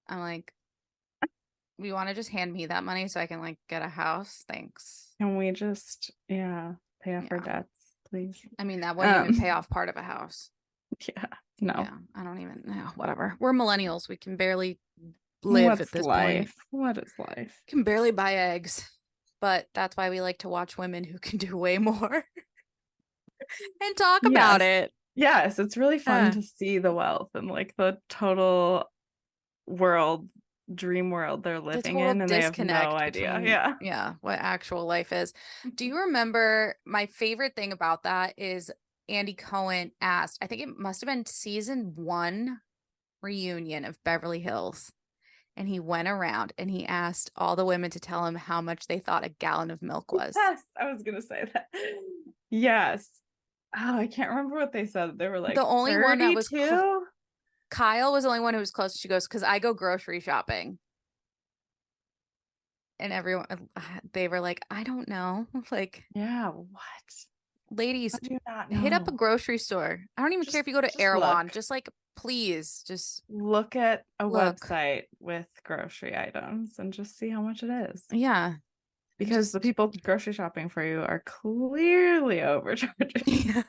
Speaker 1: I'm like, we want to just hand me that money so I can like get a house? Thanks.
Speaker 2: Can we just pay off our debts, please?
Speaker 1: I mean, that wouldn't even pay off part of a house.
Speaker 2: Yeah. No.
Speaker 1: Yeah, I don't even know. Whatever. We're millennials. We can barely live at this point.
Speaker 2: What is life?
Speaker 1: Can barely buy eggs. But that's why we like to watch women who can do way more and talk about it.
Speaker 2: Yes, it's really fun to see the wealth and like the total dream world they're living in, and they have no idea.
Speaker 1: Yeah, what actual life is. Do you remember my favorite thing about that is Andy Cohen asked, I think it must have been season 1 reunion of Beverly Hills, and he went around and he asked all the women to tell him how much they thought a gallon of milk was.
Speaker 2: Yes, I was gonna say that. Yes. Oh, I can't remember what they said. They were like,
Speaker 1: the only 32? One that was Kyle was the only one who was close. She goes, because I go grocery shopping. And everyone, they were like, I don't know. Like,
Speaker 2: yeah, what?
Speaker 1: Ladies, hit up a grocery store. I don't even care if you go to Erewhon. Just like, please, just
Speaker 2: look at a website with grocery items and just see how much it is.
Speaker 1: Yeah.
Speaker 2: Because the people grocery shopping for you are clearly overcharging.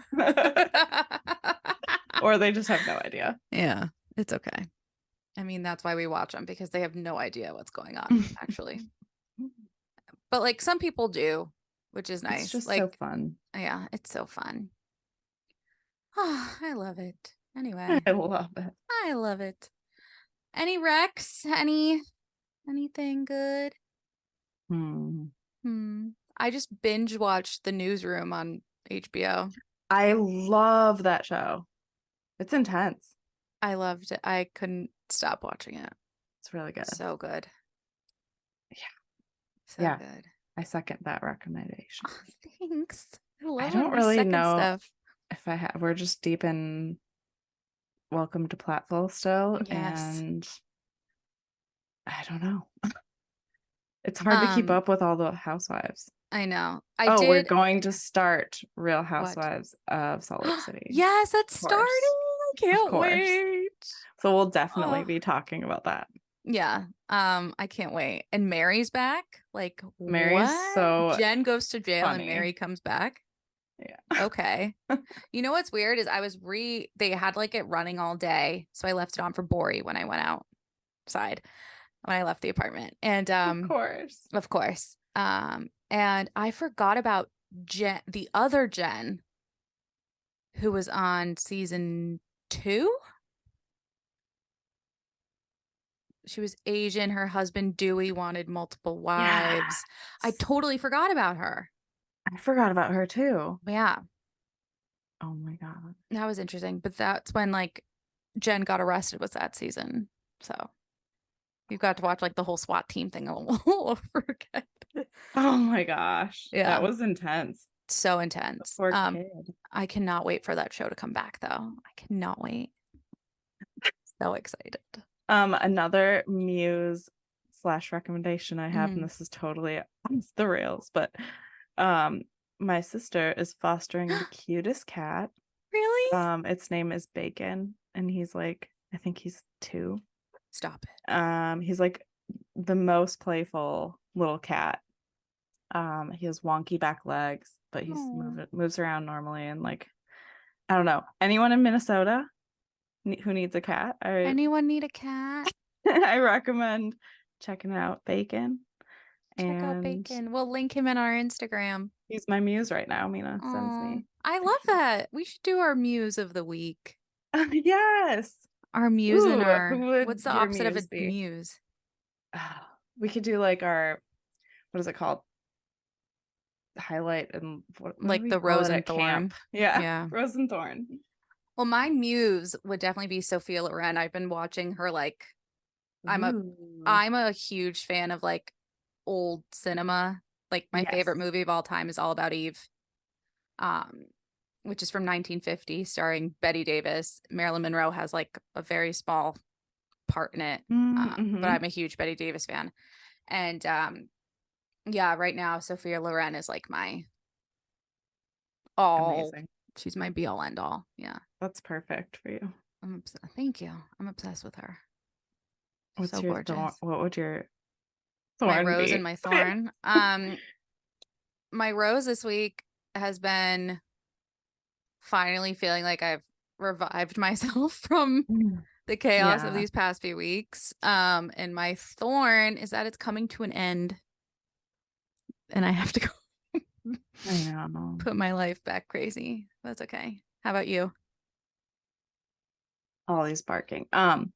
Speaker 2: Or they just have no idea.
Speaker 1: Yeah, it's okay. I mean, that's why we watch them, because they have no idea what's going on, actually. But like some people do, which is nice.
Speaker 2: It's just
Speaker 1: like,
Speaker 2: so fun.
Speaker 1: Yeah, it's so fun. Oh, I love it. Anyway.
Speaker 2: I love it.
Speaker 1: I love it. Any recs? Anything good? I just binge watched The Newsroom on HBO.
Speaker 2: I love that show. It's intense.
Speaker 1: I loved it. I couldn't stop watching it.
Speaker 2: It's really good.
Speaker 1: So good.
Speaker 2: Yeah.
Speaker 1: So good.
Speaker 2: I second that recommendation.
Speaker 1: Oh, thanks. love
Speaker 2: don't
Speaker 1: when we
Speaker 2: really
Speaker 1: second
Speaker 2: know
Speaker 1: stuff.
Speaker 2: if I have. We're just deep in Welcome to Platteville still,
Speaker 1: Yes.
Speaker 2: and I don't know. It's hard to keep up with all the Housewives.
Speaker 1: I know.
Speaker 2: We're going to start Real
Speaker 1: What?
Speaker 2: Housewives of Salt Lake City.
Speaker 1: Yes, that's
Speaker 2: Of course.
Speaker 1: starting. I
Speaker 2: Of
Speaker 1: can't
Speaker 2: course.
Speaker 1: wait.
Speaker 2: So we'll definitely be talking about that.
Speaker 1: Yeah. I can't wait. And Mary's back. Like,
Speaker 2: Mary's
Speaker 1: what?
Speaker 2: so
Speaker 1: Jen goes to jail
Speaker 2: funny.
Speaker 1: and Mary comes back.
Speaker 2: Yeah.
Speaker 1: Okay. You know what's weird is they had like it running all day. So I left it on for Bori when I went outside when I left the apartment. And of course. And I forgot about Jen, the other Jen who was on season 2. She was Asian. Her husband Dewey wanted multiple wives. Yes. I totally forgot about her.
Speaker 2: I forgot about her too.
Speaker 1: Yeah.
Speaker 2: Oh my God.
Speaker 1: That was interesting. But that's when like Jen got arrested, was that season. So you got to watch like the whole SWAT team thing all over again.
Speaker 2: Oh my gosh.
Speaker 1: Yeah.
Speaker 2: That was intense.
Speaker 1: So intense.
Speaker 2: Poor kid.
Speaker 1: I cannot wait for that show to come back though. I cannot wait. So excited.
Speaker 2: Another muse / recommendation I have, and this is totally off the rails, but my sister is fostering the cutest cat.
Speaker 1: Really?
Speaker 2: Its name is Bacon, and he's like, I think he's 2.
Speaker 1: Stop it.
Speaker 2: He's like the most playful little cat. He has wonky back legs, but he moves around normally, and like, I don't know, anyone in Minnesota who needs a cat,
Speaker 1: anyone need a cat?
Speaker 2: I recommend checking out Bacon.
Speaker 1: Check out Bacon. We'll link him in our Instagram.
Speaker 2: He's my muse right now. Mina sends me.
Speaker 1: I love that. We should do our muse of the week.
Speaker 2: Yes.
Speaker 1: Our muse and our what's the opposite of a muse?
Speaker 2: We could do like our, what is it called? Highlight and what
Speaker 1: like the rose and thorn.
Speaker 2: Yeah. Rose and thorn.
Speaker 1: Well, my muse would definitely be Sophia Loren. I've been watching her like I'm a huge fan of like old cinema. Like my favorite movie of all time is All About Eve. Which is from 1950, starring Bette Davis. Marilyn Monroe has like a very small part in it. But I'm a huge Bette Davis fan. And yeah, right now Sophia Loren is like my amazing. She's my be all end all. Yeah.
Speaker 2: That's perfect for you.
Speaker 1: Thank you. I'm obsessed with her.
Speaker 2: What's so your gorgeous. What would your thorn
Speaker 1: my rose
Speaker 2: be?
Speaker 1: And my thorn? My rose this week has been finally feeling like I've revived myself from the chaos of these past few weeks. And my thorn is that it's coming to an end. And I have to go
Speaker 2: I know.
Speaker 1: Put my life back crazy. That's okay. How about you?
Speaker 2: Holly's barking.
Speaker 1: Holly.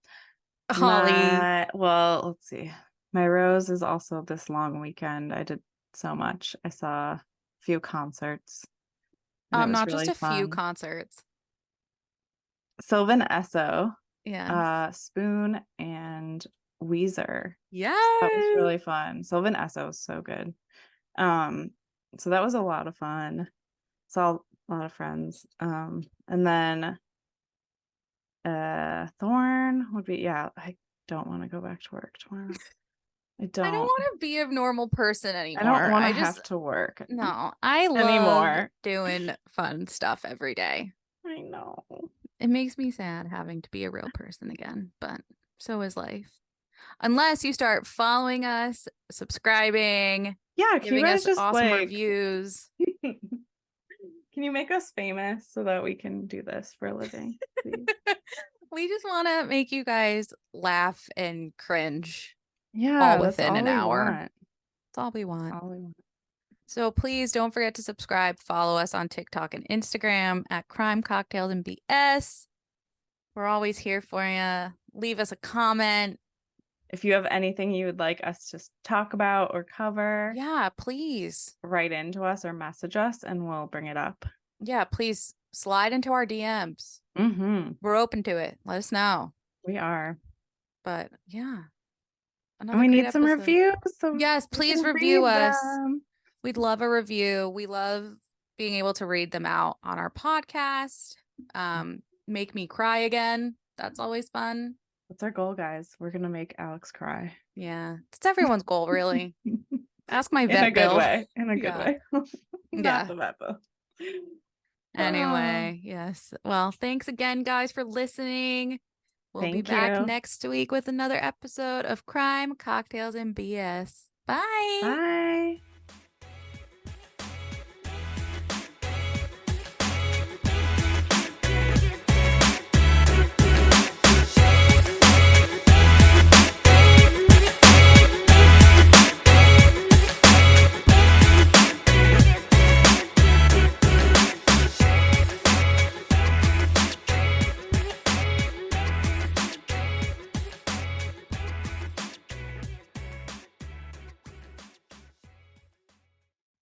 Speaker 2: Well, let's see. My rose is also this long weekend. I did so much. I saw a few concerts.
Speaker 1: Not really just a few concerts.
Speaker 2: Sylvan Esso.
Speaker 1: Yes.
Speaker 2: Spoon and Weezer.
Speaker 1: Yes.
Speaker 2: That was really fun. Sylvan Esso was so good. So that was a lot of fun. Saw a lot of friends. And then thorn would be I don't want to go back to work tomorrow. I don't
Speaker 1: want to be a normal person anymore.
Speaker 2: I don't want to have to work.
Speaker 1: No, I love doing fun stuff every day.
Speaker 2: I know.
Speaker 1: It makes me sad having to be a real person again, but so is life. Unless you start following us, subscribing, giving us just awesome reviews.
Speaker 2: Can you make us famous so that we can do this for a living?
Speaker 1: We just want to make you guys laugh and cringe.
Speaker 2: Yeah,
Speaker 1: all within an hour. That's all we want. So please don't forget to subscribe. Follow us on TikTok and Instagram at Crime Cocktails and BS. We're always here for you. Leave us a comment.
Speaker 2: If you have anything you would like us to talk about or cover,
Speaker 1: please
Speaker 2: write into us or message us and we'll bring it up.
Speaker 1: Yeah, please slide into our DMs. We're open to it. Let us know.
Speaker 2: We are.
Speaker 1: But yeah.
Speaker 2: And we need some reviews.
Speaker 1: Yes, please review us. We'd love a review. We love being able to read them out on our podcast. Make me cry again. That's always fun.
Speaker 2: That's our goal, guys. We're gonna make Alex cry.
Speaker 1: Yeah, it's everyone's goal, really. Ask my vet
Speaker 2: in a
Speaker 1: bill.
Speaker 2: good way. In a good way. Not the vet bill.
Speaker 1: Anyway, yes. Well, thanks again, guys, for listening. We'll be back next week with another episode of Crime, Cocktails, and BS. Bye.
Speaker 2: Bye.